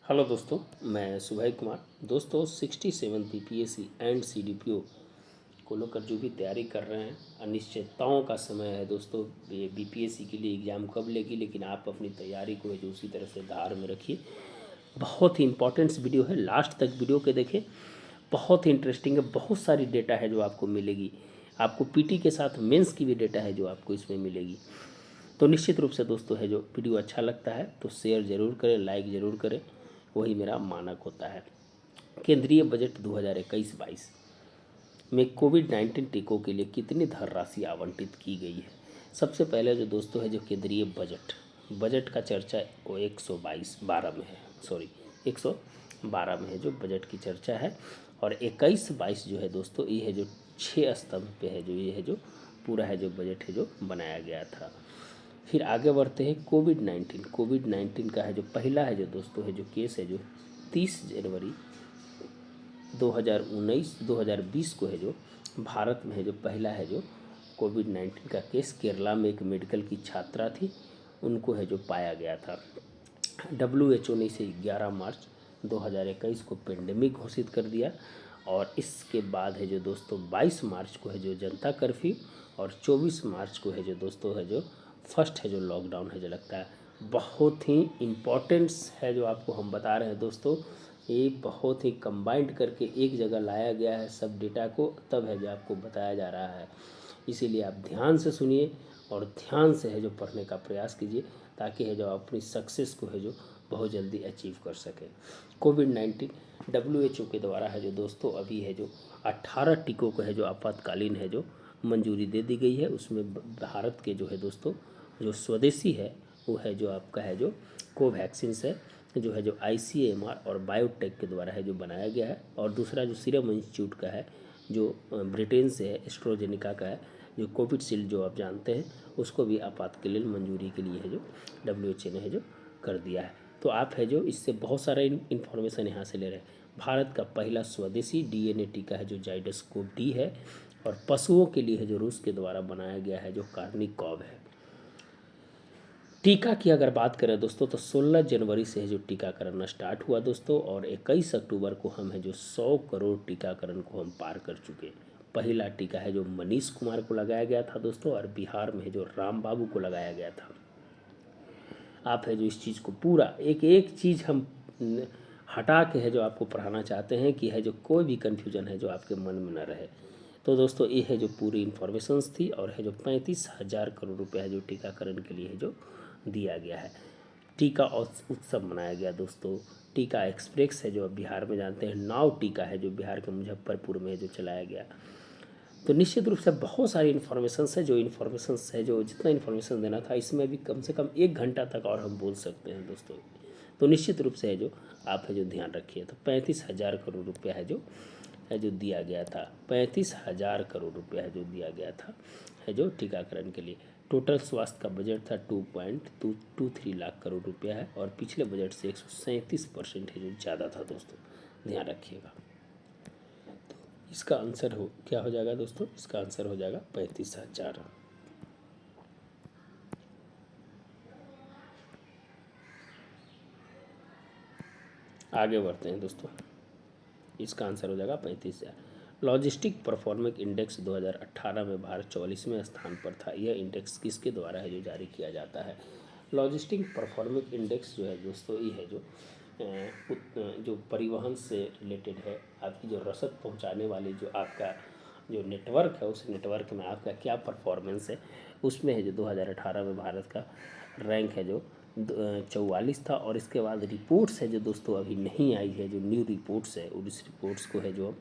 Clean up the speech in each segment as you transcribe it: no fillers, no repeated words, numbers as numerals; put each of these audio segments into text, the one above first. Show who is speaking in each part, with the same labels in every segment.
Speaker 1: Hello दोस्तों, मैं सुभाई कुमार। दोस्तों 67 बीपीएससी एंड सीडीपीओ को लेकर जो भी तैयारी कर रहे हैं, अनिश्चितताओं का समय है दोस्तों। ये बीपीएससी के लिए एग्ज़ाम कब लेगी, लेकिन आप अपनी तैयारी को है जो उसी तरह से धार में रखिए। बहुत ही इंपॉर्टेंट वीडियो है, लास्ट तक वीडियो के देखें। बहुत ही इंटरेस्टिंग है, बहुत सारी डेटा है जो आपको मिलेगी। आपको पीटी के साथ मेंस की भी डेटा है जो आपको इसमें मिलेगी। तो निश्चित रूप से दोस्तों है जो वीडियो अच्छा लगता है तो शेयर ज़रूर करें, लाइक ज़रूर करें, वही मेरा मानक होता है। केंद्रीय बजट 2021-22 में कोविड-19 टीकों के लिए कितनी धनराशि आवंटित की गई है। सबसे पहले जो दोस्तों है जो केंद्रीय बजट का चर्चा वो 112 में है, सॉरी 112 में है जो बजट की चर्चा है। और 21-22 जो है दोस्तों ये है जो 6 स्तंभ पे है जो ये है जो पूरा है जो बजट है जो बनाया गया था। फिर आगे बढ़ते हैं कोविड-19 का है जो पहला है जो दोस्तों है जो केस है जो 30 जनवरी 2020 को है जो भारत में है जो पहला है जो कोविड-19 का केस केरला में एक मेडिकल की छात्रा थी, उनको है जो पाया गया था। WHO ने इसे 11 मार्च 2021 को पेंडेमिक घोषित कर दिया। और इसके बाद है जो दोस्तों 22 मार्च को है जो जनता कर्फ्यू और 24 मार्च को है जो दोस्तों है जो फर्स्ट है जो लॉकडाउन है जो लगता है। बहुत ही इम्पोर्टेंस है जो आपको हम बता रहे हैं दोस्तों। ये बहुत ही कंबाइंड करके एक जगह लाया गया है सब डेटा को, तब है जो आपको बताया जा रहा है। इसीलिए आप ध्यान से सुनिए और ध्यान से है जो पढ़ने का प्रयास कीजिए, ताकि है जो अपनी सक्सेस को है जो बहुत जल्दी अचीव कर सकें। कोविड-19 WHO के द्वारा है जो दोस्तों अभी है जो 18 टीकों को है जो आपातकालीन है जो मंजूरी दे दी गई है। उसमें भारत के जो है दोस्तों जो स्वदेशी है वो है जो आपका है जो कोवैक्सीन है, जो है जो ICMR और बायोटेक के द्वारा है जो बनाया गया है। और दूसरा जो सीरम इंस्टीट्यूट का है जो ब्रिटेन से है, एस्ट्रोजेनिका का है, जो कोविशील्ड जो आप जानते हैं, उसको भी आपातकालीन मंजूरी के लिए है जो WHO ने है जो कर दिया है। तो आप है जो इससे बहुत सारा इन्फॉर्मेशन यहाँ से ले रहे हैं। भारत का पहला स्वदेशी DNA टीका है जो जाइडस कोव-D है। और पशुओं के लिए है जो रूस के द्वारा बनाया गया है जो कार्निकॉव है। टीका की अगर बात करें दोस्तों तो 16 जनवरी से है जो टीकाकरण स्टार्ट हुआ दोस्तों, और 21 अक्टूबर को हम है जो 100 करोड़ टीकाकरण को हम पार कर चुके। पहला टीका है जो मनीष कुमार को लगाया गया था दोस्तों, और बिहार में है जो राम बाबू को लगाया गया था। आप है जो इस चीज़ को पूरा एक एक चीज़ हम हटा के है जो आपको पढ़ाना चाहते हैं कि है जो कोई भी कन्फ्यूजन है जो आपके मन में न रहे। तो दोस्तों ये है जो पूरी इन्फॉर्मेशंस थी, और है जो 35,000 करोड़ रुपये है जो टीकाकरण के लिए है जो दिया गया है। टीका उत्सव मनाया गया दोस्तों। टीका एक्सप्रेस है जो अब बिहार में जानते हैं, नाव टीका है जो बिहार के मुजफ्फरपुर में जो चलाया गया। तो निश्चित रूप से बहुत सारी इन्फॉर्मेशंस है जो जितना इन्फॉर्मेशन देना था इसमें भी कम से कम 1 घंटा तक और हम बोल सकते हैं दोस्तों। तो निश्चित रूप से है जो आप है जो ध्यान रखिए। तो 35,000 करोड़ रुपया है जो दिया गया था। 35,000 करोड़ रुपया है जो दिया गया था है जो टीकाकरण के लिए। टोटल स्वास्थ्य का बजट था 2.223 लाख करोड़ रुपया है, और पिछले बजट से 137% है जो ज़्यादा था दोस्तों, ध्यान रखिएगा। इसका आंसर क्या हो जाएगा दोस्तों, इसका आंसर हो जाएगा 35,000। आगे बढ़ते हैं दोस्तों, इसका आंसर हो जाएगा 35,000। लॉजिस्टिक परफॉर्मेंस इंडेक्स 2018 में भारत 44वें स्थान पर था। यह इंडेक्स किसके द्वारा है जो जारी किया जाता है। लॉजिस्टिक परफॉर्मेंस इंडेक्स जो है दोस्तों ये है जो परिवहन से रिलेटेड है। आपकी जो रसद पहुंचाने वाली जो आपका जो नेटवर्क है, उस नेटवर्क में आपका क्या परफॉर्मेंस है, उसमें है जो 2018 में भारत का रैंक है जो 44 था। और इसके बाद रिपोर्ट्स है जो दोस्तों अभी नहीं आई है, जो न्यू रिपोर्ट्स है, उस रिपोर्ट्स को है जो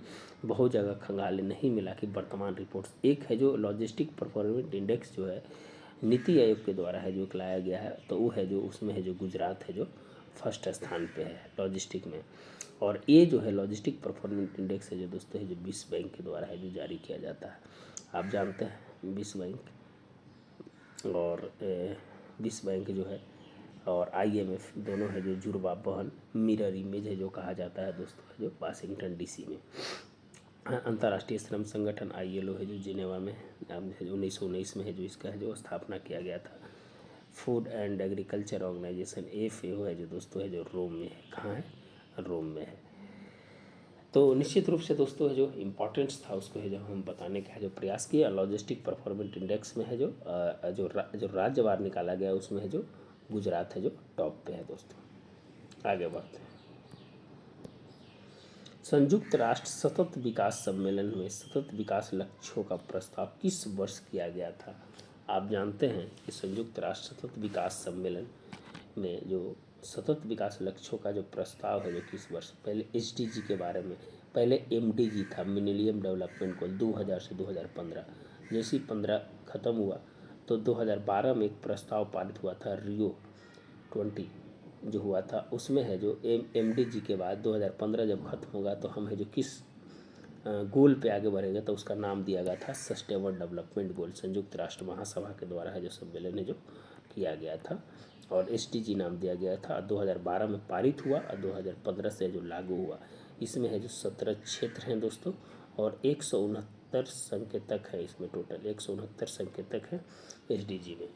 Speaker 1: बहुत जगह खंगाले नहीं मिला कि वर्तमान रिपोर्ट्स। एक है जो लॉजिस्टिक परफॉर्मेंस इंडेक्स जो है नीति आयोग के द्वारा है जो लाया गया है, तो वो है जो उसमें है जो गुजरात है जो फर्स्ट स्थान पे है लॉजिस्टिक में। और ये जो है लॉजिस्टिक परफॉर्मेंस इंडेक्स है जो दोस्तों है जो विश्व बैंक के द्वारा है जो जारी किया जाता है। आप जानते हैं विश्व बैंक जो है और IMF दोनों है जो जुड़वा बहन मिरर इमेज है जो कहा जाता है दोस्तों, है जो वाशिंगटन DC में। अंतर्राष्ट्रीय श्रम संगठन ILO है जो जिनेवा में 1919 में है जो इसका है जो स्थापना किया गया था। Food and agriculture organisation FAO है जो दोस्तों है जो रोम में है। कहाँ है? रोम में है। तो निश्चित रूप से दोस्तों है जो इम्पोर्टेंस था उसको है जो हम बताने का है जो प्रयास किया। लॉजिस्टिक परफॉर्मेंस इंडेक्स में है जो राज्यवार निकाला गया उसमें है जो गुजरात है जो टॉप पे है दोस्तों। आगे बढ़ते हैं। संयुक्त राष्ट्र सतत विकास सम्मेलन में सतत विकास लक्ष्यों का प्रस्ताव किस वर्ष किया गया था? आप जानते हैं कि संयुक्त राष्ट्र सतत विकास सम्मेलन में जो सतत विकास लक्ष्यों का जो प्रस्ताव है जो किस वर्ष, पहले SDG के बारे में, पहले MDG था, मिलेनियम डेवलपमेंट गोल, 2000 से 2015। जैसे ही 15 ख़त्म हुआ तो 2012 में एक प्रस्ताव पारित हुआ था, रियो 20 जो हुआ था उसमें है जो MDG के बाद 2015 जब खत्म होगा तो हम है जो किस गोल पे आगे बढ़ेगा तो उसका नाम दिया गया था सस्टेनेबल डेवलपमेंट गोल। संयुक्त राष्ट्र महासभा के द्वारा है जो सम्मेलन है जो किया गया था और SDG नाम दिया गया था। 2012 में पारित हुआ और 2015 से जो लागू हुआ। इसमें है जो 17 क्षेत्र हैं दोस्तों और 169 संकेतक है। इसमें टोटल 169 संकेतक हैं SDG में।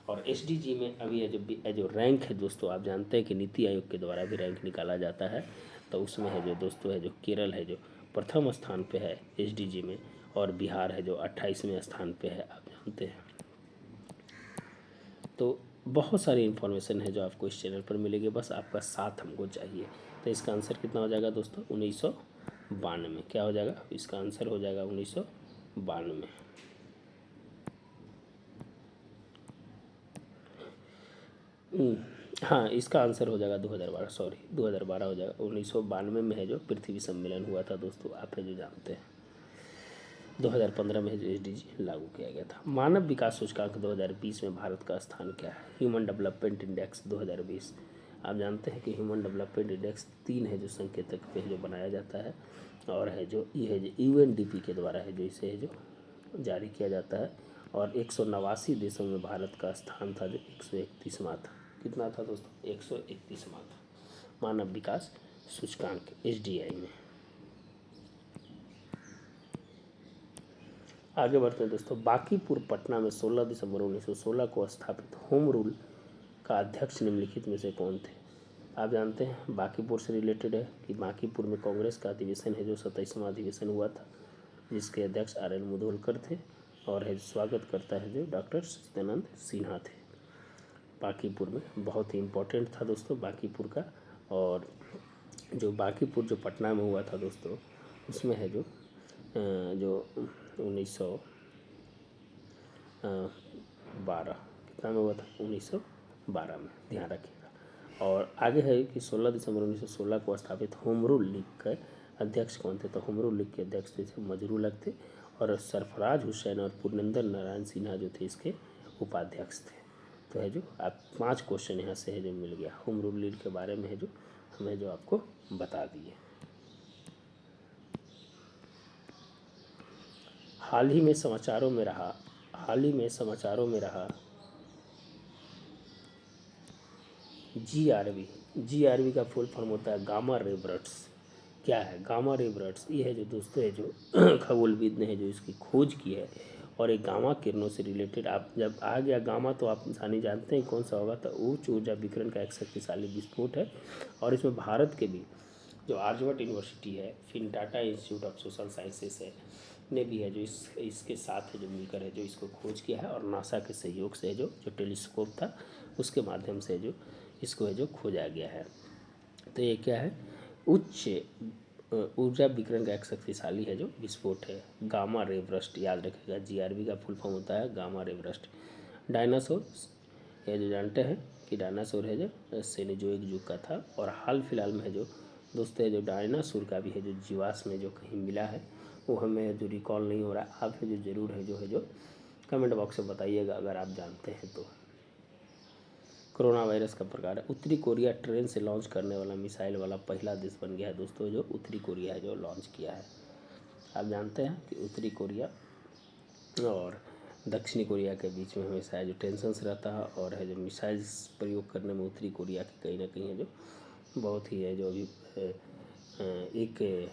Speaker 1: और SDG में अभी ये जो रैंक है दोस्तों, आप जानते हैं कि नीति आयोग के द्वारा भी रैंक निकाला जाता है। तो उसमें है जो दोस्तों है जो केरल है जो प्रथम स्थान पे है SDG में और बिहार है जो 28वें स्थान पे है, आप जानते हैं। तो बहुत सारी इन्फॉर्मेशन है जो आपको इस चैनल पर मिलेगी, बस आपका साथ हमको चाहिए। तो इसका आंसर कितना हो जाएगा दोस्तों? 1992। क्या हो जाएगा? इसका आंसर हो जाएगा 1992। हाँ, इसका आंसर हो जाएगा 2012, सॉरी 2012 हो जाएगा। 1992 में है जो पृथ्वी सम्मेलन हुआ था दोस्तों, आप है जो जानते हैं। 2015 में जो SDG लागू किया गया था। मानव विकास सूचकांक 2020 में भारत का स्थान क्या है? Human development index 2020। आप जानते हैं कि ह्यूमन डेवलपमेंट इंडेक्स 3 है जो संकेतक पे जो बनाया जाता है और है जो ये है जो UNDP के द्वारा है जो इसे है जो जारी किया जाता है और 189 देशों में भारत का स्थान था जो 131वां था। कितना था दोस्तों? 131वां था मानव विकास सूचकांक SDI में। आगे बढ़ते हैं दोस्तों। बांकीपुर पटना में 16 दिसंबर 1916 को स्थापित होम रूल का अध्यक्ष निम्नलिखित में से कौन थे? आप जानते हैं बांकीपुर से रिलेटेड है कि बांकीपुर में कांग्रेस का अधिवेशन है जो 27वां अधिवेशन हुआ था जिसके अध्यक्ष RN मुधोलकर थे और है स्वागत करता है जो डॉक्टर सत्यानंद सिन्हा थे। बांकीपुर में बहुत ही इम्पोर्टेंट था दोस्तों बांकीपुर का। और जो बांकीपुर जो पटना में हुआ था दोस्तों उसमें है जो 1912 कितना में हुआ था? 1912 में, ध्यान रखिएगा। और आगे है कि 16 दिसंबर 1916 को स्थापित होम रूल लीग के अध्यक्ष कौन थे? तो होम रूल लीग के अध्यक्ष थे मजरूल हक थे और सरफराज हुसैन और पूर्णेंद्र नारायण सिन्हा जो थे इसके उपाध्यक्ष थे। तो है जो आप 5 क्वेश्चन यहाँ से है जो मिल गया होम रूल लीग के बारे में है जो हमें जो आपको बता दिए। हाल ही में समाचारों में रहा GRV का फुल फॉर्म होता है गामा रे बर्ड्स। क्या है गामा रे बर्ड्स? ये है जो दोस्तों है जो खगोलविद ने है जो इसकी खोज की है और एक गामा किरणों से रिलेटेड। आप जब आ गया गामा तो आप इंसानी जानते हैं कौन सा होगा? तो उच्च ऊर्जा विकिरण का एक शक्तिशाली विस्फोट है। और इसमें भारत के भी जो आर्यभट्ट यूनिवर्सिटी है, फिर Tata institute of social sciences है ने भी है जो इसके साथ है जो मिलकर है जो इसको खोज किया है और नासा के सहयोग से जो टेलीस्कोप था उसके माध्यम से जो इसको है जो खोजा गया है। तो ये क्या है? उच्च ऊर्जा विकिरण का एक शक्तिशाली है जो विस्फोट है गामा रे बर्स्ट। याद रखिएगा GRV का फुल फॉर्म होता है गामा रे बर्स्ट। डायनासोर ये जो जानते हैं कि डायनासोर है जो सेनोजोइक युग का था और हाल फिलहाल में है जो दोस्तों है जो डायनासोर का भी है जो जीवाश्म में जो कहीं मिला है वो हमें जो रिकॉल नहीं हो रहा है। आप है जो ज़रूर है जो कमेंट बॉक्स में बताइएगा अगर आप जानते हैं तो। कोरोना वायरस का प्रकार है। उत्तरी कोरिया ट्रेन से लॉन्च करने वाला मिसाइल वाला पहला देश बन गया है दोस्तों जो उत्तरी कोरिया है जो लॉन्च किया है। आप जानते हैं कि उत्तरी कोरिया और दक्षिणी कोरिया के बीच में हमेशा जो टेंशन्स रहता है और है जो मिसाइल्स प्रयोग करने में उत्तरी कोरिया की कहीं ना कहीं है जो बहुत ही है जो अभी एक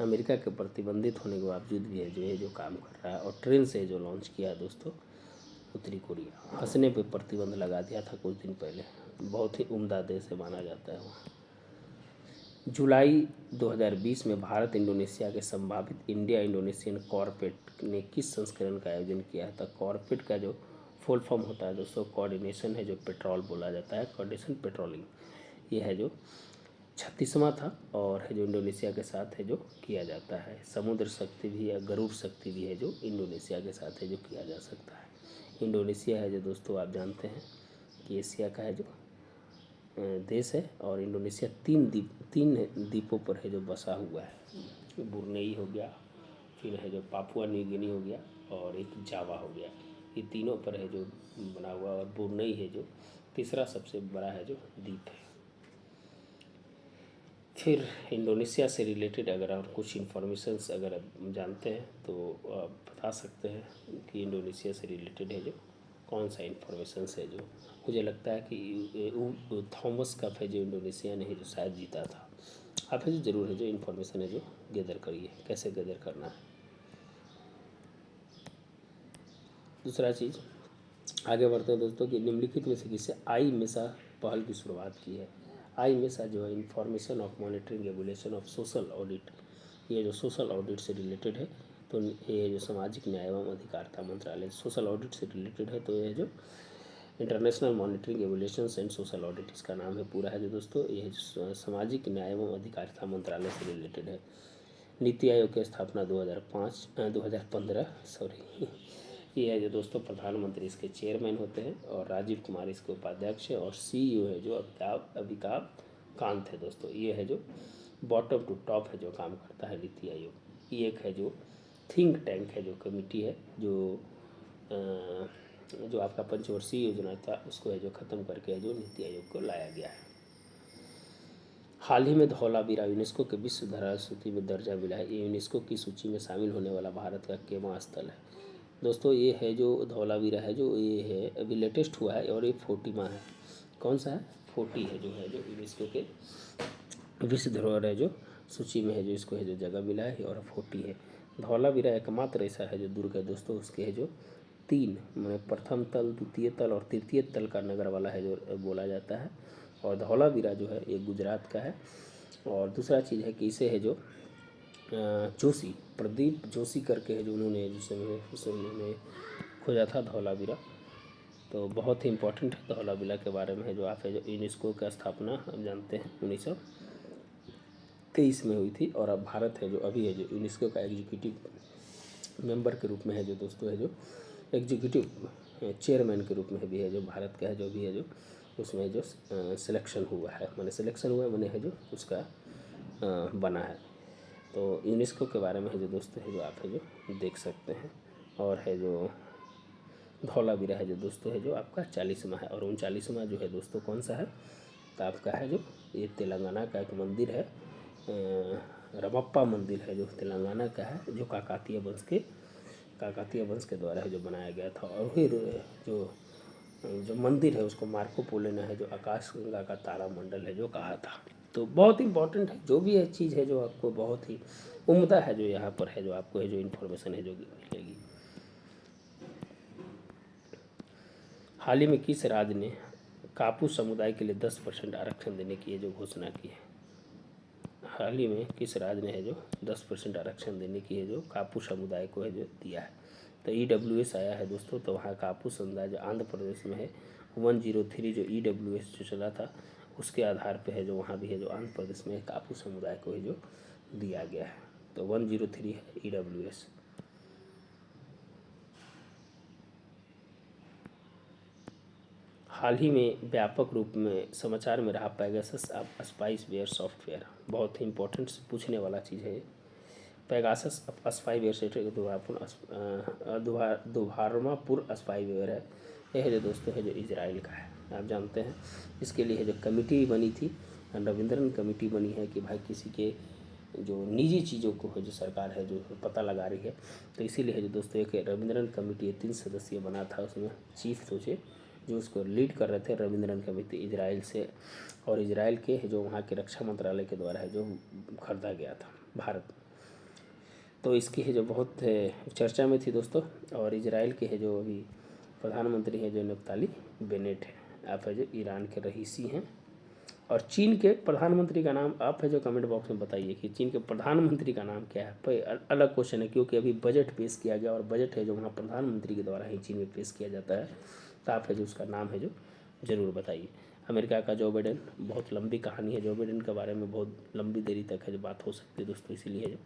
Speaker 1: अमेरिका के प्रतिबंधित होने के बावजूद भी है जो काम कर रहा है और ट्रेन से जो लॉन्च किया है दोस्तों उत्तरी कोरिया। हंसने पे प्रतिबंध लगा दिया था कुछ दिन पहले। बहुत ही उम्दा देश है माना जाता है वहाँ। जुलाई 2020 में भारत इंडोनेशिया के संभावित इंडिया इंडोनेशियन कॉर्पेट ने किस संस्करण का आयोजन किया था। कॉर्पेट का जो फुल फॉर्म होता है दोस्तों कोऑर्डिनेशन है जो पेट्रोल बोला जाता है, कोऑर्डिनेशन पेट्रोलिंग। ये है जो 36वां था और है जो इंडोनेशिया के साथ है जो किया जाता है। समुद्र शक्ति भी या गरुड़ शक्ति भी है जो इंडोनेशिया के साथ है जो किया जा सकता है। इंडोनेशिया है जो दोस्तों आप जानते हैं कि एशिया का है जो देश है और इंडोनेशिया तीन द्वीपों पर है जो बसा हुआ है। बुर्नेई हो गया, फिर है जो पापुआ न्यू गिनी हो गया और एक जावा हो गया। ये तीनों पर है जो बना हुआ और बुर्नेई है जो तीसरा सबसे बड़ा है जो द्वीप है। फिर इंडोनेशिया से रिलेटेड अगर आप कुछ इन्फॉर्मेशंस अगर आप जानते हैं तो आप बता सकते हैं कि इंडोनेशिया से रिलेटेड है जो कौन सा इन्फॉर्मेशंस है जो मुझे लगता है कि थॉमस कप है जो इंडोनेशिया ने जो शायद जीता था। आप है जो ज़रूर है जो इन्फॉर्मेशन है जो गैदर करिए, कैसे गैदर करना है। दूसरा चीज़ आगे बढ़ते हैं दोस्तों कि निम्नलिखित में से किससे आई मेसा पहल की शुरुआत की है। आई मेसा जो है information of monitoring regulation of social audit, ये जो सोशल ऑडिट से रिलेटेड है तो ये जो सामाजिक न्याय एवं अधिकारिता मंत्रालय सोशल ऑडिट से रिलेटेड है तो ये जो international monitoring regulations and social audit इसका नाम है पूरा है जो दोस्तों ये सामाजिक न्याय एवं अधिकारिता मंत्रालय से रिलेटेड है। नीति आयोग की स्थापना 2015 सॉरी ये है जो दोस्तों प्रधानमंत्री इसके चेयरमैन होते हैं और राजीव कुमार इसके उपाध्यक्ष है और CEO है जो अमिताभ कांत है दोस्तों। ये है जो बॉटम टू टॉप है जो काम करता है नीति आयोग। ये एक है जो थिंक टैंक है जो कमेटी है जो आपका पंचवर्षीय योजना था उसको है जो ख़त्म करके जो नीति आयोग को लाया गया है। हाल ही में धौलावीरा यूनेस्को के विश्व धरोहर सूची में दर्जा मिला है। ये यूनेस्को की सूची में शामिल होने वाला भारत का 21वां स्थल है दोस्तों। ये है जो धौलावीरा है जो ये है अभी लेटेस्ट हुआ है और ये 40वां है। कौन सा है 40 है जो यूनेस्को के विश्व धरोहर है जो सूची में है जो इसको है जो जगह मिला है और 40 है। धौलावीरा एकमात्र ऐसा है जो दुर्ग है दोस्तों उसके है जो 3 मैंने प्रथम तल, द्वितीय तल और तृतीय तल का नगर वाला है जो बोला जाता है। और धौलावीरा जो है ये गुजरात का है। और दूसरा चीज़ है कि इसे है जो जोशी प्रदीप जोशी करके है जो उन्होंने जिस समय उन्होंने खोजा था धौलावीरा। तो बहुत ही इम्पोर्टेंट है धौलावीरा के बारे में है जो आप है जो यूनेस्को का स्थापना हम जानते हैं 1923 में हुई थी और अब भारत है जो अभी है जो यूनेस्को का एग्जीक्यूटिव मेंबर के रूप में है जो दोस्तों है जो एग्जीक्यूटिव चेयरमैन के रूप में भी है जो भारत का है जो भी है जो उसमें जो सिलेक्शन हुआ है मैंने है जो उसका बना है। तो यूनेस्को के बारे में है जो दोस्तों है जो आप है जो देख सकते हैं। और है जो धौलावीरा है जो दोस्तों है जो आपका 40वां है और 39वां जो है दोस्तों कौन सा है तो आपका है जो ये तेलंगाना का एक मंदिर है रमप्पा मंदिर है जो तेलंगाना का है जो काकतीय वंश के द्वारा है जो बनाया गया था। और फिर जो मंदिर है उसको मार्को पोलो ने है जो आकाश गंगा का तारा मंडल है जो कहा था। तो बहुत इंपॉर्टेंट है जो भी है चीज़ है जो आपको बहुत ही उम्दा है जो यहाँ पर है जो आपको है जो इन्फॉर्मेशन है जो मिलेगी। हाल ही में किस राज्य ने कापू समुदाय के लिए 10% आरक्षण देने की जो घोषणा की है। हाल ही में किस राज्य ने है जो 10% आरक्षण देने की है जो कापू समुदाय को है जो दिया है। तो EWS आया है दोस्तों। तो वहाँ कापू समुदाय जो आंध्र प्रदेश में है 103 जो EWS जो चला था उसके आधार पे है जो वहाँ भी है जो आंध्र प्रदेश में कापू समुदाय को है जो दिया गया है। तो 103 है EWS। हाल ही में व्यापक रूप में समाचार में रहा पेगासस स्पाईवेयर सॉफ्टवेयर। बहुत ही इंपॉर्टेंट पूछने वाला चीज़ है। पेगासस स्पाईवेयर दोभारमापुर स्पाईवेयर है। यह है जो दोस्तों है जो इजराइल का है आप जानते हैं। इसके लिए है जो कमेटी बनी थी रविंद्रन कमेटी बनी है कि भाई किसी के जो निजी चीज़ों को है जो सरकार है जो पता लगा रही है। तो इसीलिए है जो दोस्तों एक रविंद्रन कमेटी 3 सदस्यीय बना था। उसमें चीफ सोचे जो उसको लीड कर रहे थे रविंद्रन कमेटी इजराइल से और इजराइल के जो वहाँ के रक्षा मंत्रालय के द्वारा है जो खरीदा गया था भारत। तो इसकी है जो बहुत चर्चा में थी दोस्तों। और इजराइल के है जो अभी प्रधानमंत्री हैं जो नफ्ताली बेनेट है। आप है जो ईरान के रईसी हैं। और चीन के प्रधानमंत्री का नाम आप है जो कमेंट बॉक्स में बताइए कि चीन के प्रधानमंत्री का नाम क्या है। पर अलग क्वेश्चन है क्योंकि अभी बजट पेश किया गया और बजट है जो वहाँ प्रधानमंत्री के द्वारा ही चीन में पेश किया जाता है। तो आप है जो उसका नाम है जो ज़रूर बताइए। अमेरिका का जो बाइडेन, बहुत लंबी कहानी है जो बाइडेन के बारे में, बहुत लंबी देरी तक है जो बात हो सकती है दोस्तों, इसीलिए जो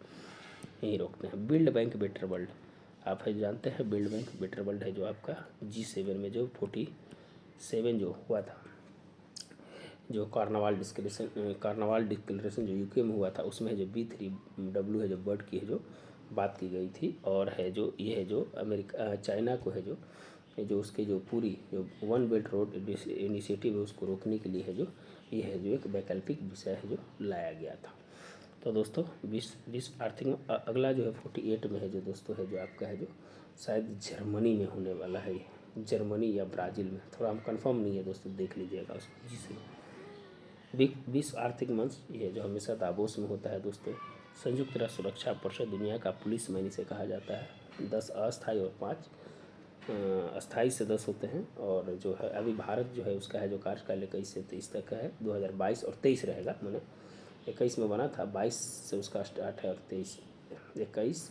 Speaker 1: यहीं रोकते हैं। बिल्ड बैंक बेटर वर्ल्ड, आप है जानते हैं बिल्ड बैंक बेटर वर्ल्ड है जो आपका G7 में जो 47 जो हुआ था, जो कार्नावाल डिक्लेरेशन जो यूके में हुआ था, उसमें जो B3W है जो बर्ड की है जो बात की गई थी। और है जो ये है जो अमेरिका चाइना को है जो उसके जो पूरी जो वन बेल्ट रोड इनिशिएटिव है उसको रोकने के लिए है जो ये है जो एक वैकल्पिक विषय है जो लाया गया था। तो दोस्तों विश्व आर्थिक में अगला जो है 48 में है जो दोस्तों है जो आपका है जो शायद जर्मनी में होने वाला है, जर्मनी या ब्राज़ील में, थोड़ा हम कंफर्म नहीं है दोस्तों, देख लीजिएगा उसको। जिसे विश्व आर्थिक मंच ये जो हमेशा दावोस में होता है दोस्तों। संयुक्त राष्ट्र सुरक्षा परिषद दुनिया का पुलिस मैन इसे कहा जाता है। 10 अस्थायी और 5 अस्थायी सदस्य होते हैं। और जो है अभी भारत जो है उसका है जो कार्यकाल 21 से 23 तक का है, 2022 और 23 रहेगा। मैंने 21 में बना था, 22 से उसका स्टार्ट है और 21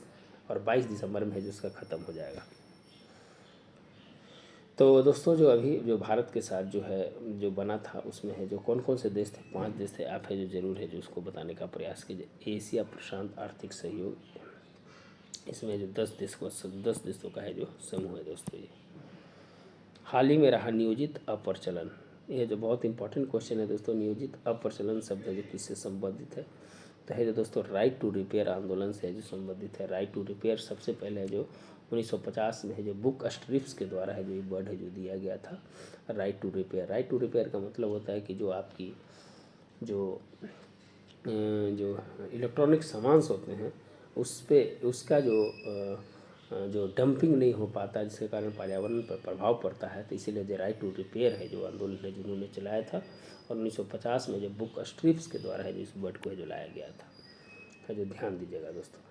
Speaker 1: और 22 दिसंबर में है जो उसका ख़त्म हो जाएगा। तो दोस्तों जो अभी जो भारत के साथ जो है जो बना था उसमें है जो कौन कौन से देश थे, 5 देश थे। आप है जो ज़रूर है जो उसको बताने का प्रयास कीजिए। एशिया प्रशांत आर्थिक सहयोग, इसमें जो 10 देशों का है जो समूह है दोस्तों। ये हाल ही में रहा नियोजित अप्रचलन, यह जो बहुत इंपॉर्टेंट क्वेश्चन है दोस्तों। नियोजित अप्रचलन शब्द है जो किससे संबंधित है, तो है जो दोस्तों राइट टू रिपेयर आंदोलन से है जो संबंधित है। राइट टू रिपेयर सबसे पहले है जो 1950 में है जो बुक स्ट्रिप्स के द्वारा है जो ये वर्ड है जो दिया गया था, right to repair. Right to repair का मतलब होता है कि जो आपकी जो इलेक्ट्रॉनिक सामान होते हैं उस पर उसका जो डंपिंग नहीं हो पाता, जिसके कारण पर्यावरण पर प्रभाव पड़ता है, तो इसीलिए जो राइट टू रिपेयर है जो आंदोलन है जिन्होंने चलाया था। और 1950 में जो बुक स्ट्रिप्स के द्वारा है जो इस वर्ड को है जो लाया गया था, है जो ध्यान दीजिएगा दोस्तों।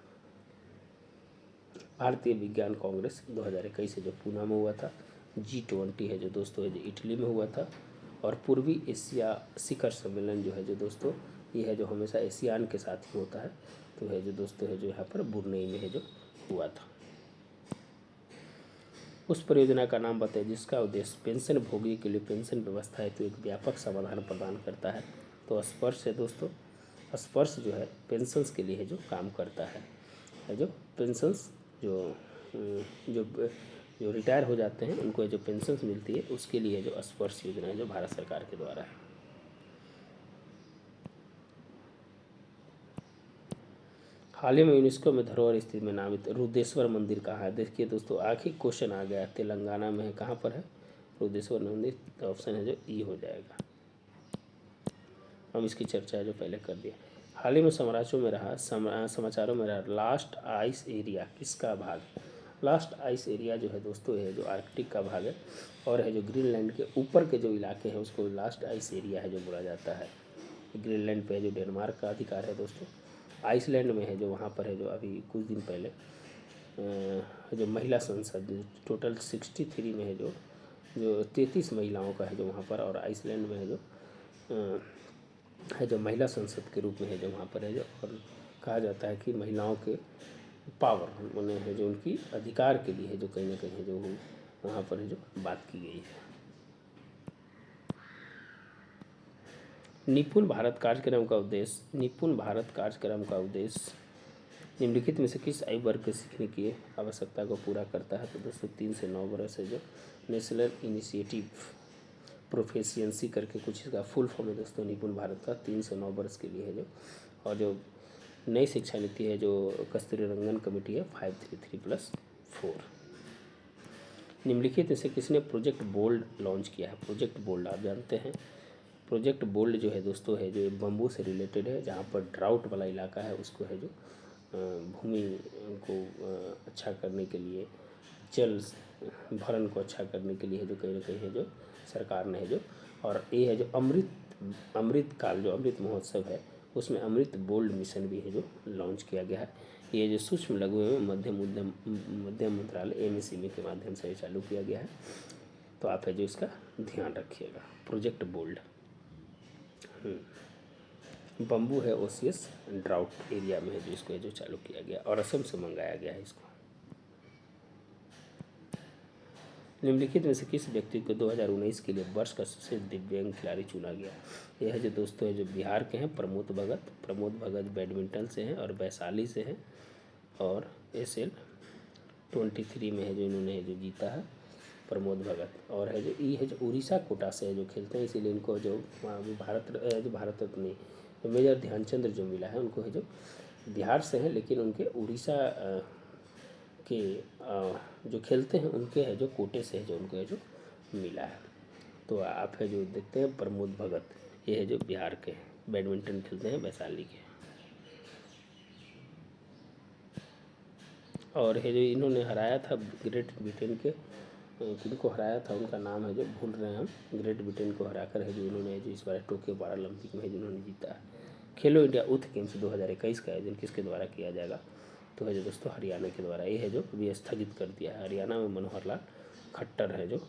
Speaker 1: भारतीय विज्ञान कांग्रेस 2021 से जो पूना में हुआ था। G20 है जो दोस्तों है जो इटली में हुआ था। और पूर्वी एशिया शिखर सम्मेलन जो है जो दोस्तों ये है जो हमेशा एशियान के साथ ही होता है, तो है जो दोस्तों है जो यहाँ पर ब्रुनेई में है जो हुआ था। उस परियोजना का नाम बताइए जिसका उद्देश्य पेंशन भोगी के लिए पेंशन व्यवस्था है तो एक व्यापक समाधान प्रदान करता है। तो स्पर्श है दोस्तों। स्पर्श जो है पेंशन्स के लिए है जो काम करता है जो पेंशन्स जो जो रिटायर हो जाते हैं उनको जो पेंशन्स मिलती है उसके लिए जो स्पर्श योजना है जो भारत सरकार के द्वारा है। हाल ही में यूनेस्को में धरोहर स्थिति में नामित रुद्रेश्वर मंदिर कहाँ है। देखिए दोस्तों आखिरी क्वेश्चन आ गया, तेलंगाना में है। कहाँ पर है रुद्रेश्वर मंदिर, तो ऑप्शन है जो ई हो जाएगा। हम इसकी चर्चा जो पहले कर दिया। हाल ही में समाचारों में रहा लास्ट आइस एरिया किसका भाग। लास्ट आइस एरिया जो है दोस्तों है जो आर्कटिक का भाग है। और है जो ग्रीनलैंड के ऊपर के जो इलाके हैं उसको लास्ट आइस एरिया है जो बोला जाता है। ग्रीनलैंड पे जो डेनमार्क का अधिकार है दोस्तों। आइसलैंड में है जो वहाँ पर है जो अभी कुछ दिन पहले जो महिला संसद टोटल 63 में है जो 33 महिलाओं का है जो वहाँ पर। और आइसलैंड में है जो महिला संसद के रूप में है जो वहाँ पर है जो। और कहा जाता है कि महिलाओं के पावर उन्हें है जो उनकी अधिकार के लिए है जो कहीं ना कहीं है जो वहाँ पर है जो बात की गई है। निपुण भारत कार्यक्रम का उद्देश्य निम्नलिखित में से किस आयु वर्ग के सीखने की आवश्यकता को पूरा करता है। तो दोस्तों 3 से 9 वर्ष है जो नेशनल इनिशिएटिव प्रोफेशिएंसी करके कुछ इसका फुल फॉर्म है दोस्तों निपुण भारत का, 3 से 9 वर्ष के लिए है जो। और जो नई शिक्षा नीति है जो कस्तूरी रंगन कमेटी है 533+4। निम्नलिखित में से किसने प्रोजेक्ट बोल्ड लॉन्च किया है। प्रोजेक्ट बोल्ड आप जानते हैं। प्रोजेक्ट बोल्ड जो है दोस्तों है जो बम्बू से रिलेटेड है, जहाँ पर ड्राउट वाला इलाका है उसको है जो भूमि को अच्छा करने के लिए, जल भरण को अच्छा करने के लिए है जो कहीं ना कहीं है जो सरकार ने है जो। और ये है जो अमृत काल जो अमृत महोत्सव है उसमें अमृत बोल्ड मिशन भी है जो लॉन्च किया गया है। ये जो सूक्ष्म लघु एवं मध्यम मंत्रालय एमएसएमई के माध्यम से चालू किया गया है। तो आप है जो इसका ध्यान रखिएगा। प्रोजेक्ट बोल्ड बम्बू है ओसियस ड्राउट एरिया में है जो इसको है जो चालू किया गया और असम से मंगाया गया है इसको। निम्नलिखित में से किस व्यक्ति को 2019 के लिए वर्ष का सबसे दिव्यांग खिलाड़ी चुना गया? यह है जो दोस्तों है जो बिहार के हैं प्रमोद भगत बैडमिंटन से हैं और वैशाली से हैं और SL23 में है जो इन्होंने जो जीता है प्रमोद भगत। और है जो ई है जो उड़ीसा कोटा से है जो खेलते हैं, इसीलिए इनको जो भारत रत्न नहीं तो मेजर ध्यानचंद जो मिला है उनको है जो बिहार से हैं, लेकिन उनके उड़ीसा के जो खेलते हैं उनके है जो कोटे से है जो उनको है जो मिला है। तो आप है जो देखते हैं प्रमोद भगत, ये है जो बिहार के बैडमिंटन खेलते हैं वैशाली के। और है जो इन्होंने हराया था ग्रेट ब्रिटेन के, किनको हराया था उनका नाम है जो भूल रहे हैं हम। ग्रेट ब्रिटेन को हराकर है जो इन्होंने जो इस बार टोक्यो पैरालंपिक में जिन्होंने जीता है। खेलो इंडिया यूथ गेम्स 2021 का आयोजन किसके द्वारा किया जाएगा? तो है जो दोस्तों हरियाणा के द्वारा। ये है जो अभी स्थगित कर दिया है। हरियाणा में मनोहर लाल खट्टर है जो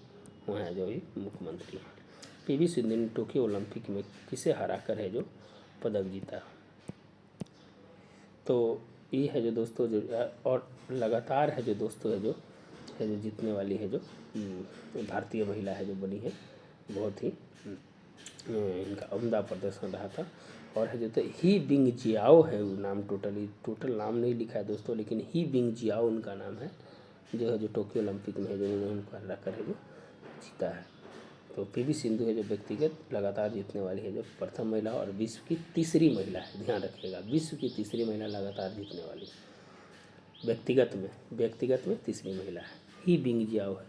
Speaker 1: वहाँ है जो ही मुख्यमंत्री हैं। PV सिंधु ने टोक्यो ओलंपिक में किसे हराकर है जो पदक जीता? तो ये है जो दोस्तों जो और लगातार है जो दोस्तों है जो जीतने वाली है जो भारतीय महिला है जो बनी है। बहुत ही इनका उम्दा प्रदर्शन रहा था। और है जो तो ही बिंग जियाओ है वो नाम, टोटल नाम नहीं लिखा है दोस्तों, लेकिन ही बिंग जियाओ उनका नाम है जो है जो टोक्यो ओलंपिक में है जो उन्होंने उनको हरा कर है जो जीता है। तो PV सिंधु है जो व्यक्तिगत लगातार जीतने वाली है जो प्रथम महिला और विश्व की तीसरी महिला है। ध्यान रखिएगा, विश्व की तीसरी महिला लगातार जीतने वाली व्यक्तिगत में तीसरी महिला है। ही बिंग जियाओ है,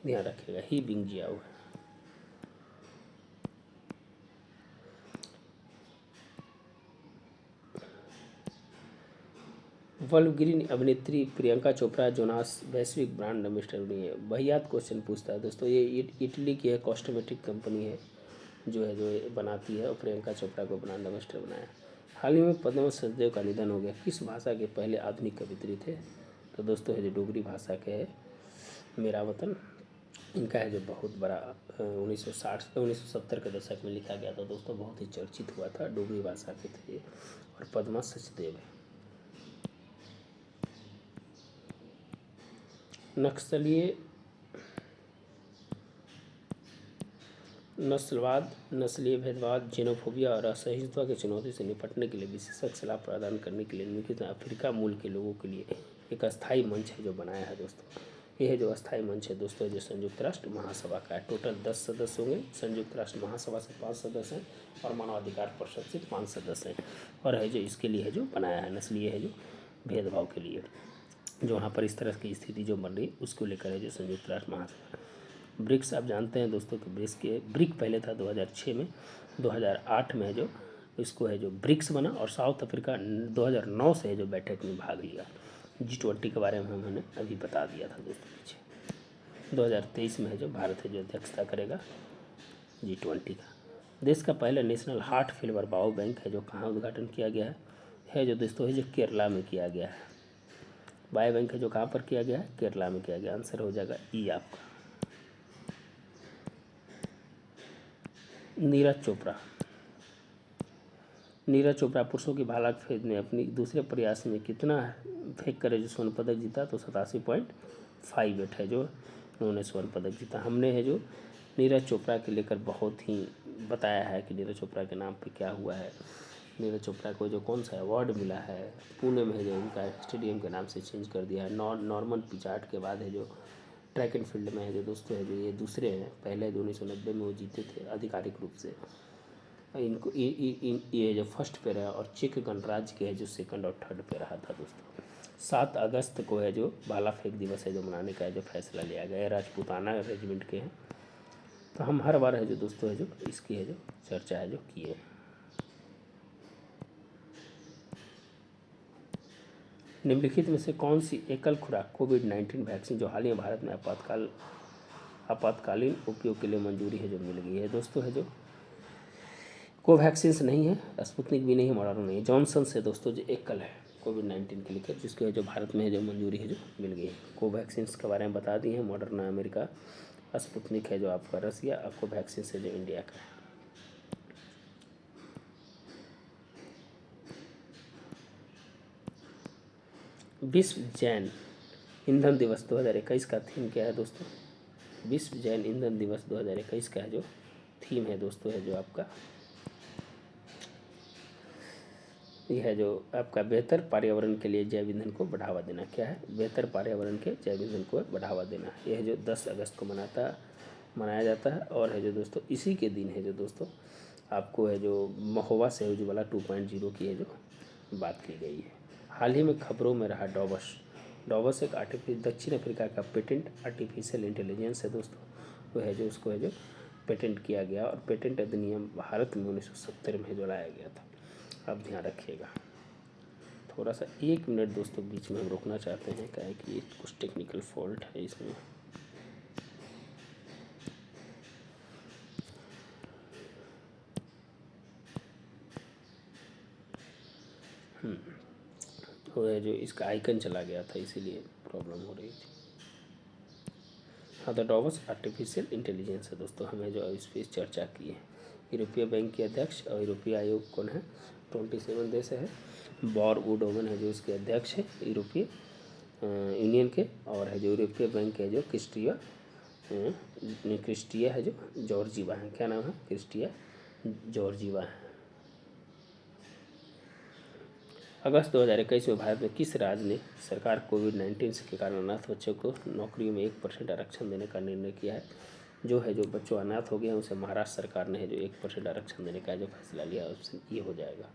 Speaker 1: ध्यान रखिएगा, ही बिंग जियाओ है। वल्गरिन अभिनेत्री प्रियंका चोपड़ा जोनास वैश्विक ब्रांड एम्बेसडर बनी है। वाहियात क्वेश्चन पूछता है दोस्तों। ये इटली की है, कॉस्मेटिक कंपनी है जो है जो बनाती है और प्रियंका चोपड़ा को ब्रांड एम्बेसडर बनाया। हाल ही में पद्म सचदेव का निधन हो गया। किस भाषा के पहले आधुनिक कवित्री थे? तो दोस्तों है जो डोगरी भाषा के है मेरा वतन। इनका है जो बहुत बड़ा 1970 के दशक में लिखा गया था दोस्तों, बहुत ही चर्चित हुआ था। डोगरी भाषा के थे और पद्मा सचदेव है। नस्लवाद, नस्लीय भेदभाव, जेनोफोबिया और असहिष्णुता की चुनौती से निपटने के लिए विशेषज्ञ सलाह प्रदान करने के लिए निम्नलिखित अफ्रीका मूल के लोगों के लिए एक अस्थायी मंच है जो बनाया है दोस्तों। यह है जो अस्थायी मंच है दोस्तों जो संयुक्त राष्ट्र महासभा का है। टोटल 10 सदस्य होंगे। संयुक्त राष्ट्र महासभा से 5 सदस्य हैं और मानवाधिकार परिषद से 5 सदस्य हैं। और है जो इसके लिए है जो बनाया है नस्लीय है जो भेदभाव के लिए, जो वहाँ पर इस तरह की स्थिति जो बन रही उसको लेकर है जो संयुक्त राष्ट्र महासभा। ब्रिक्स आप जानते हैं दोस्तों कि ब्रिक पहले था 2006 में, 2008 में है जो इसको है जो ब्रिक्स बना और साउथ अफ्रीका 2009 से है जो बैठक में भाग लिया। G20 के बारे में हमने अभी बता दिया था दोस्तों पीछे। 2023 में है जो भारत है जो अध्यक्षता करेगा G20 का। देश का पहला national heart failure bio bank है जो कहाँ उद्घाटन किया गया है जो दोस्तों है जो केरला में किया गया है। बायो बैंक है जो कहाँ पर किया गया है? केरला में किया गया। आंसर हो जाएगा ई आपका। नीरज चोपड़ा पुरुषों की भाला फेंक में अपनी दूसरे प्रयास में कितना फेंक कर जो स्वर्ण पदक जीता? तो 87.58 है जो उन्होंने स्वर्ण पदक जीता। हमने है जो नीरज चोपड़ा के लेकर बहुत ही बताया है कि नीरज चोपड़ा के नाम पे क्या हुआ है। नीरज चोपड़ा को जो कौन सा अवार्ड मिला है, पुणे में है जो उनका स्टेडियम के नाम से चेंज कर दिया है। नॉर्मन पिचार्ड के बाद है जो ट्रैक एंड फील्ड में है जो दोस्तों है जो ये दूसरे हैं। पहले 1990 में वो जीते थे आधिकारिक रूप से। इनको ये जो फर्स्ट पे रहा और चेक गणराज्य के है जो सेकंड और थर्ड पे रहा था दोस्तों। 7 अगस्त को है जो भाला फेंक दिवस है जो मनाने का है जो फैसला लिया गया है। राजपूताना रेजिमेंट के हैं। तो हम हर बार है जो दोस्तों है जो इसकी है जो चर्चा है जो किए। निम्नलिखित में से कौन सी एकल खुराक कोविड-19 वैक्सीन जो हाल ही में भारत में आपातकालीन उपयोग के लिए मंजूरी है जो मिल गई है? दोस्तों है जो कोवैक्सीन नहीं है, स्पुतनिक भी नहीं है, मॉडर्ना नहीं है। जॉनसन से दोस्तों जो एक कल है कोविड-19 के लिए जिसके जो भारत में है जो मंजूरी है जो मिल गई है। कोवैक्सीन के बारे में बता दी है, मॉडर्ना अमेरिका, स्पुतनिक है जो आपका रसिया, और कोवैक्सीन से जो इंडिया का है। विश्व जैन ईंधन दिवस 2021 का थीम क्या है दोस्तों? विश्व जैन ईंधन दिवस 2021 का जो थीम है दोस्तों है जो आपका यह है जो आपका बेहतर पर्यावरण के लिए जैव ईंधन को बढ़ावा देना। क्या है? बेहतर पर्यावरण के जैव ईंधन को बढ़ावा देना। यह जो 10 अगस्त को मनाया जाता है। और है जो दोस्तों इसी के दिन है जो दोस्तों आपको है जो महोबा से उज्ज्वला 2.0 की है जो बात की गई है। हाल ही में खबरों में रहा डॉबस एक दक्षिण अफ्रीका का पेटेंट आर्टिफिशियल इंटेलिजेंस है दोस्तों, वो है जो उसको है जो पेटेंट किया गया और पेटेंट अधिनियम भारत में 1970 में जो लाया गया था। आप ध्यान रखिएगा। थोड़ा सा 1 मिनट दोस्तों बीच में हम रोकना चाहते हैं, क्या है कि कुछ टेक्निकल फॉल्ट है इसमें। वो है जो इसका आइकन चला गया था इसीलिए प्रॉब्लम हो रही थी। हाँ, तो डॉबस आर्टिफिशियल इंटेलिजेंस है दोस्तों, हमें जो इस पर चर्चा की है। यूरोपीय बैंक के अध्यक्ष और यूरोपीय आयोग कौन है? 27 देश है। बॉर वुडोवन है जो इसके अध्यक्ष है यूरोपीय यूनियन के, और है जो यूरोपीय बैंक है जो क्रिस्टिया है जो जॉर्जीवा है। क्या नाम है? क्रिस्टिया जॉर्जीवा है। अगस्त 2021 में भारत में किस राज्य ने सरकार कोविड-19 के कारण अनाथ बच्चों को नौकरियों में 1% आरक्षण देने का निर्णय किया है? जो है जो बच्चों अनाथ हो गए हैं उसे महाराष्ट्र सरकार ने है जो 1% आरक्षण देने का जो फैसला लिया उससे ये हो जाएगा।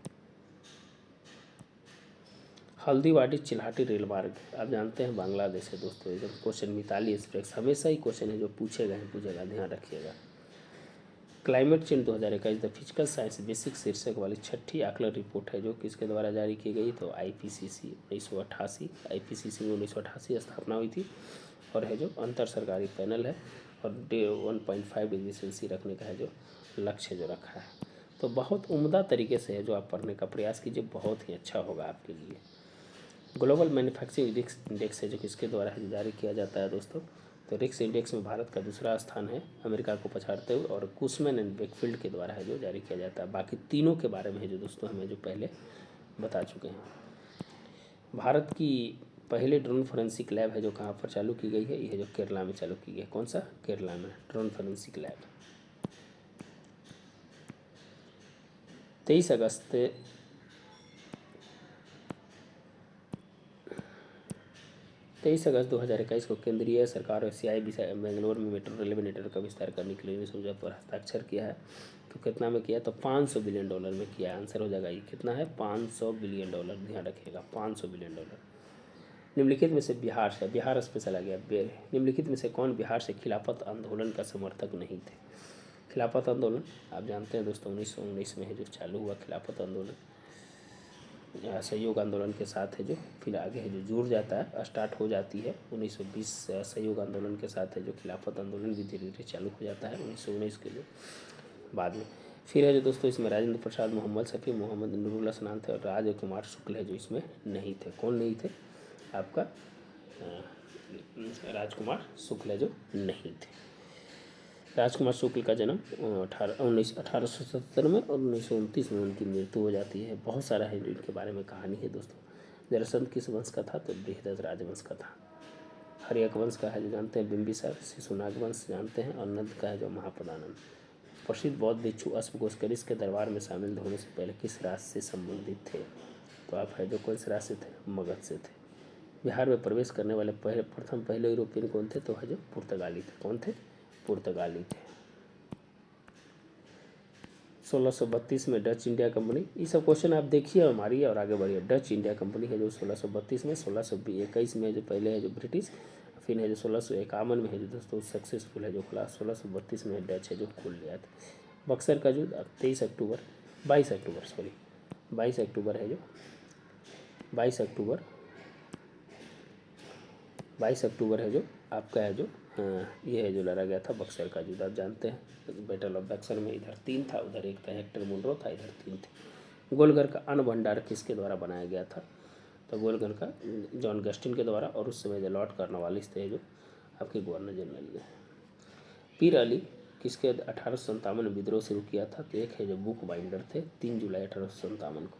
Speaker 1: हल्दीवाड़ी चिल्हाटी रेल मार्ग आप जानते हैं बांग्लादेश है दोस्तों। एकदम क्वेश्चन मिताली एक्सप्रेस हमेशा ही क्वेश्चन है जो पूछेगा, ध्यान रखिएगा। Climate change 2021 the physical science basic शीर्षक वाली 6ठी आकलन रिपोर्ट है जो किसके द्वारा जारी की गई? तो IPCC 1988। IPCC में 1988 स्थापना हुई थी और है जो अंतर सरकारी पैनल है और 1.5 डिग्री सेल्सियस रखने का है जो लक्ष्य जो रखा है। तो बहुत उम्दा तरीके से है जो आप पढ़ने का प्रयास कीजिए, बहुत ही अच्छा होगा आपके लिए। ग्लोबल मैन्युफैक्चरिंग इंडेक्स है जो किसके द्वारा है जारी किया जाता है दोस्तों? तो रिक्स इंडेक्स में भारत का दूसरा स्थान है अमेरिका को पछाड़ते हुए, और कुशमैन एंड वेकफील्ड के द्वारा है जो जारी किया जाता है। बाकी तीनों के बारे में है जो दोस्तों हमें जो पहले बता चुके हैं। भारत की पहले ड्रोन फोरेंसिक लैब है जो कहाँ पर चालू की गई है? ये जो केरला में चालू की गई है। कौन सा? केरला में ड्रोन फोरेंसिक लैब। 23 अगस्त 2021 को केंद्रीय सरकार और CI बेंगलोर में मेट्रो रेलवे नेटवर्क का विस्तार करने के लिए समझौते पर हस्ताक्षर किया है। तो कितना में किया? तो $500 बिलियन में किया है। आंसर हो जाएगा ये कितना है? $500 बिलियन। ध्यान रखिएगा, $500 बिलियन। निम्नलिखित में से बिहार स्पेशल आ गया। निम्नलिखित में से कौन बिहार से खिलाफत आंदोलन का समर्थक नहीं थे? खिलाफत आंदोलन आप जानते हैं दोस्तों 1919 में है जो चालू हुआ खिलाफत आंदोलन। सहयोग आंदोलन के साथ है जो फिर आगे है जो जुड़ जाता है, स्टार्ट हो जाती है 1920 सहयोग आंदोलन के साथ है जो खिलाफत आंदोलन भी धीरे धीरे चालू हो जाता है 1919 के जो बाद में। फिर है जो दोस्तों इसमें राजेंद्र प्रसाद, मोहम्मद शफी, मोहम्मद नूरुल हसनान थे और राजकुमार शुक्ल है जो इसमें नहीं थे। कौन नहीं थे? आपका राजकुमार शुक्ल है जो नहीं थे। राजकुमार शुक्ल का जन्म 1877 में और 1929 में उनकी मृत्यु हो जाती है। बहुत सारा है इनके बारे में कहानी है दोस्तों। जरासंध किस वंश का था? तो बृहदत्त राजवंश का था। हर्यक वंश का है जो जानते हैं बिंबिसार। शिशुनाग वंश जानते हैं और नंद का है जो महापदानंद। प्रसिद्ध बौद्ध भिक्षु अश्वघोष कनिष्क के दरबार में शामिल होने से पहले किस राज्य से संबंधित थे? तो आप है जो कौन से राज्य से थे? मगध से थे। बिहार में प्रवेश करने वाले पहले यूरोपियन कौन थे? तो है जो पुर्तगाली थे। कौन थे? पुर्तगाली थे। 1632 में डच इंडिया कंपनी, ये सब क्वेश्चन आप देखिए हमारी और आगे बढ़िए। डच इंडिया कंपनी है जो 1632 में, 1621 में जो पहले है जो ब्रिटिश, फिर है जो 1651 में है जो दोस्तों सक्सेसफुल है जो खुला, 1632 में डच है जो खोल लिया था। बक्सर का जो 22 अक्टूबर है जो 22 अक्टूबर है जो आपका है जो ये है जो लड़ा गया था बक्सर का युद्ध, आप जानते हैं बैटल ऑफ बक्सर में इधर 3 था, उधर 1 था, हेक्टर मुनरो था, इधर 3 थे। गोलघर का अन्न भंडार किसके द्वारा बनाया गया था? तो गोलघर का जॉन गस्टिन के द्वारा, और उस समय जो लॉर्ड कॉर्नवालिस थे जो आपके गवर्नर जनरल ने। पीर अली किसके 1857 में विद्रोह शुरू किया था? तो एक है जो बुक बाइंडर थे, 3 जुलाई 1857 को।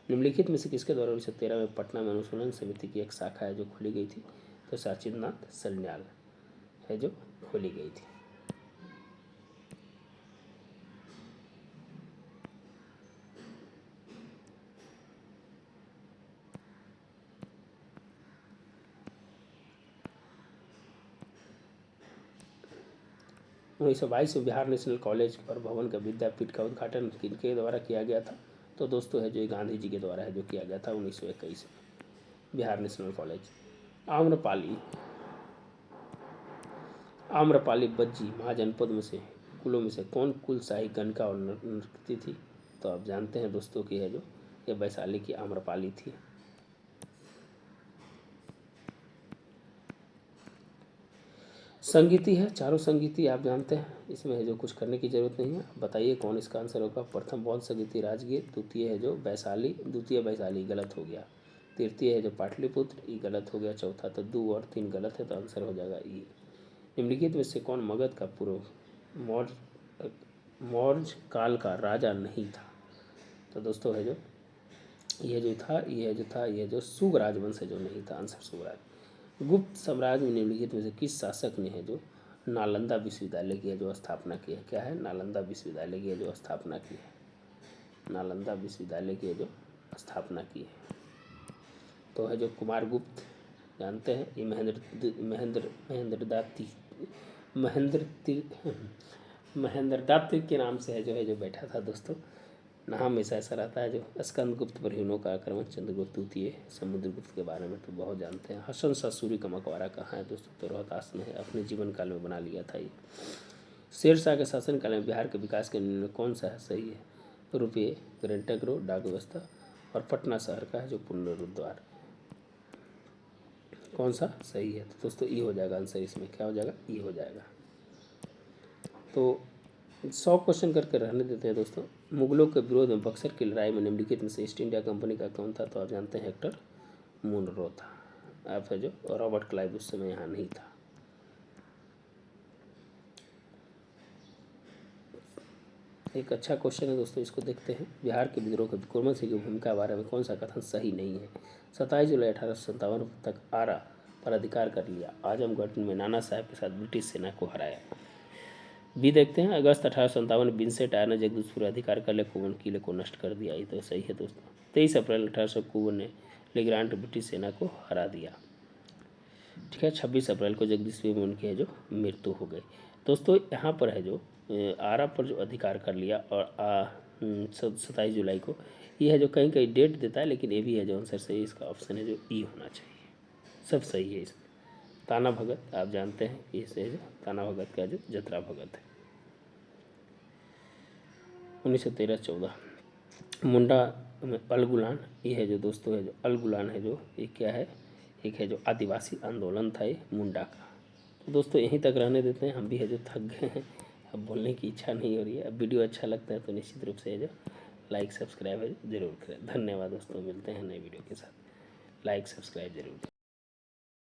Speaker 1: निम्नलिखित में से किसके द्वारा 1913 में पटना में अनुशीलन समिति की एक शाखा है जो खोली गई थी? तो साचिंद्रनाथ सन्याल है जो खोली गई थी। उन्नीस सौ 22 में बिहार नेशनल कॉलेज और भवन का विद्यापीठ का उद्घाटन किनके द्वारा किया गया था? तो दोस्तों है जो गांधी जी के द्वारा है जो किया गया था 1921 में बिहार नेशनल कॉलेज। आम्रपाली बज्जी महाजनपद में से कुलों में से कौन कुलशाही गणिका और नृत्य थी? तो आप जानते हैं दोस्तों की है जो ये वैशाली की आम्रपाली थी। संगीति है, चारों संगीति आप जानते हैं, इसमें है जो कुछ करने की जरूरत नहीं है। बताइए कौन इसका आंसर होगा? प्रथम बौद्ध संगीति राजगीर, द्वितीय है जो वैशाली गलत हो गया, तृतीय है जो पाटलिपुत्र, ई गलत हो गया, चौथा तो 2 और 3 गलत है, तो आंसर हो जाएगा ई। निम्नलिखित में से कौन मगध का पूर्व मौर्य काल का राजा नहीं था? तो दोस्तों है जो ये जो सुग राजवंश है जो नहीं था, आंसर सुगराज। गुप्त साम्राज्य में निम्नलिखित में से किस शासक ने है जो नालंदा विश्वविद्यालय की जो स्थापना की है? क्या है? नालंदा विश्वविद्यालय की जो स्थापना की है, नालंदा विश्वविद्यालय की जो स्थापना की है। तो है जो कुमारगुप्त, जानते हैं ये महेंद्रदात्त के नाम से है जो बैठा था दोस्तों। नाम हमेशा ऐसा रहता है जो स्कंदगुप्त पर हिमों का आक्रमण, चंद्रगुप्त द्वितीय, समुद्रगुप्त के बारे में तो बहुत जानते हैं। हसन शाह सूरी का मकबरा कहाँ है दोस्तों? तो रोहतास में है, अपने जीवन काल में बना लिया था ये। शेर शाह के शासनकाल में बिहार के विकास के निर्णय कौन सा है सही है? रुपये, ग्रेंटक रोड, डाक व्यवस्था और पटना शहर का है जो पुनरुद्धार, कौन सा सही है? तो दोस्तों ई हो जाएगा आंसर, इसमें क्या हो जाएगा? ई हो जाएगा। तो 100 क्वेश्चन करके रहने देते हैं दोस्तों। मुगलों के विरोध में बक्सर की लड़ाई में निम्नलिखित में से ईस्ट इंडिया कंपनी का कौन था? तो आप जानते हैं हेक्टर मुनरो था। आप है जो रॉबर्ट क्लाइव उस समय यहाँ नहीं था। एक अच्छा क्वेश्चन है दोस्तों, इसको देखते हैं। बिहार के विद्रोह के विक्रमन सिंह की भूमिका के बारे में कौन सा कथन सही नहीं है? 27 जुलाई 1857 तक आरा पर अधिकार कर लिया, आजमगढ़ में नाना साहेब के साथ ब्रिटिश सेना को हराया। बी देखते हैं, अगस्त 1857 में बिनसेट आया ने जगदीशपुर अधिकार कर ले कुवन किले को नष्ट कर दिया। ये तो सही है दोस्तों। 23 अप्रैल 1800 कुवन ने लेग्रांट ब्रिटिश सेना को हरा दिया। ठीक है, 26 अप्रैल को जगदीशपुर में उनकी है जो मृत्यु हो गई। दोस्तों यहाँ पर है जो आरा पर जो अधिकार कर लिया और 27 जुलाई को, ये है जो कहीं कहीं डेट देता है, लेकिन ये भी है जो आंसर सही, इसका ऑप्शन है जो ई होना चाहिए। सब सही है इसमें। ताना भगत आप जानते हैं, इससे जो ताना भगत का जो जतरा भगत है। 1913-14 मुंडा में अलगुलान, ये है जो दोस्तों है जो अलगुलान है जो ये क्या है? एक है जो आदिवासी आंदोलन था ये मुंडा का। तो दोस्तों यहीं तक रहने देते हैं, हम भी है जो थक गए हैं, अब बोलने की इच्छा नहीं हो रही है। अब वीडियो अच्छा लगता है तो निश्चित रूप से है जो लाइक सब्सक्राइब जरूर करें। धन्यवाद दोस्तों, मिलते हैं नए वीडियो के साथ। लाइक सब्सक्राइब जरूर करें।